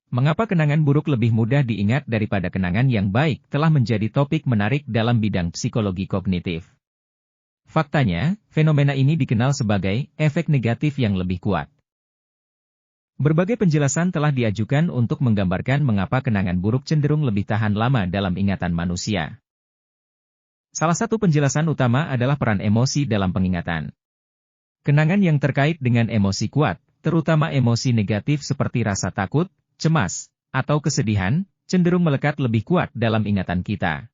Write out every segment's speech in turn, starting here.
Mengapa kenangan buruk lebih mudah diingat daripada kenangan yang baik telah menjadi topik menarik dalam bidang psikologi kognitif. Faktanya, fenomena ini dikenal sebagai efek negatif yang lebih kuat. Berbagai penjelasan telah diajukan untuk menggambarkan mengapa kenangan buruk cenderung lebih tahan lama dalam ingatan manusia. Salah satu penjelasan utama adalah peran emosi dalam pengingatan. Kenangan yang terkait dengan emosi kuat, terutama emosi negatif seperti rasa takut, cemas, atau kesedihan, cenderung melekat lebih kuat dalam ingatan kita.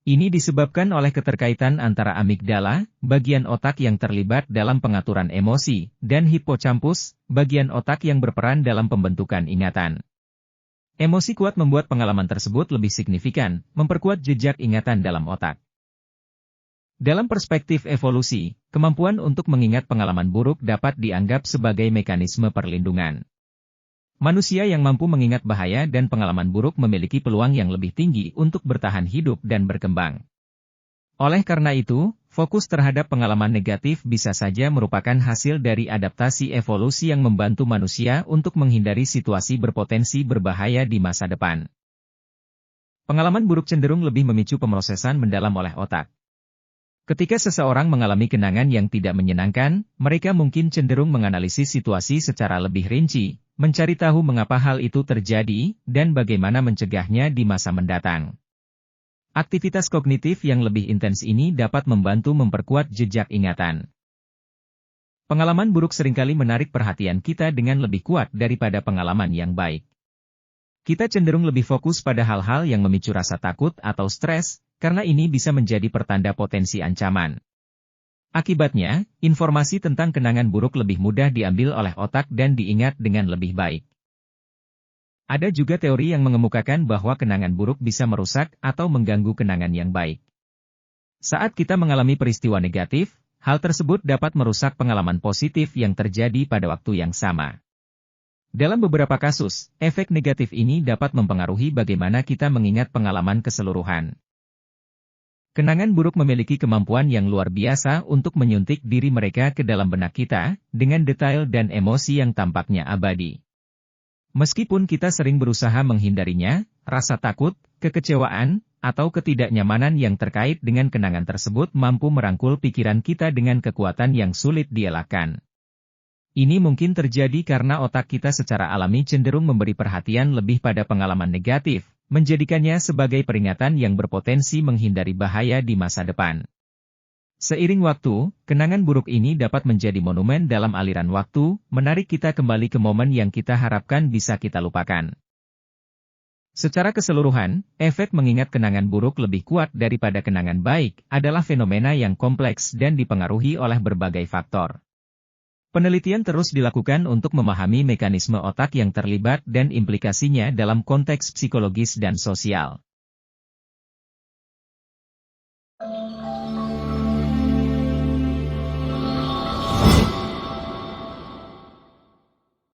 Ini disebabkan oleh keterkaitan antara amigdala, bagian otak yang terlibat dalam pengaturan emosi, dan hipocampus, bagian otak yang berperan dalam pembentukan ingatan. Emosi kuat membuat pengalaman tersebut lebih signifikan, memperkuat jejak ingatan dalam otak. Dalam perspektif evolusi, kemampuan untuk mengingat pengalaman buruk dapat dianggap sebagai mekanisme perlindungan. Manusia yang mampu mengingat bahaya dan pengalaman buruk memiliki peluang yang lebih tinggi untuk bertahan hidup dan berkembang. Oleh karena itu, fokus terhadap pengalaman negatif bisa saja merupakan hasil dari adaptasi evolusi yang membantu manusia untuk menghindari situasi berpotensi berbahaya di masa depan. Pengalaman buruk cenderung lebih memicu pemrosesan mendalam oleh otak. Ketika seseorang mengalami kenangan yang tidak menyenangkan, mereka mungkin cenderung menganalisis situasi secara lebih rinci, mencari tahu mengapa hal itu terjadi, dan bagaimana mencegahnya di masa mendatang. Aktivitas kognitif yang lebih intens ini dapat membantu memperkuat jejak ingatan. Pengalaman buruk seringkali menarik perhatian kita dengan lebih kuat daripada pengalaman yang baik. Kita cenderung lebih fokus pada hal-hal yang memicu rasa takut atau stres, karena ini bisa menjadi pertanda potensi ancaman. Akibatnya, informasi tentang kenangan buruk lebih mudah diambil oleh otak dan diingat dengan lebih baik. Ada juga teori yang mengemukakan bahwa kenangan buruk bisa merusak atau mengganggu kenangan yang baik. Saat kita mengalami peristiwa negatif, hal tersebut dapat merusak pengalaman positif yang terjadi pada waktu yang sama. Dalam beberapa kasus, efek negatif ini dapat mempengaruhi bagaimana kita mengingat pengalaman keseluruhan. Kenangan buruk memiliki kemampuan yang luar biasa untuk menyuntik diri mereka ke dalam benak kita, dengan detail dan emosi yang tampaknya abadi. Meskipun kita sering berusaha menghindarinya, rasa takut, kekecewaan, atau ketidaknyamanan yang terkait dengan kenangan tersebut mampu merangkul pikiran kita dengan kekuatan yang sulit dielakkan. Ini mungkin terjadi karena otak kita secara alami cenderung memberi perhatian lebih pada pengalaman negatif, menjadikannya sebagai peringatan yang berpotensi menghindari bahaya di masa depan. Seiring waktu, kenangan buruk ini dapat menjadi monumen dalam aliran waktu, menarik kita kembali ke momen yang kita harapkan bisa kita lupakan. Secara keseluruhan, efek mengingat kenangan buruk lebih kuat daripada kenangan baik adalah fenomena yang kompleks dan dipengaruhi oleh berbagai faktor. Penelitian terus dilakukan untuk memahami mekanisme otak yang terlibat dan implikasinya dalam konteks psikologis dan sosial.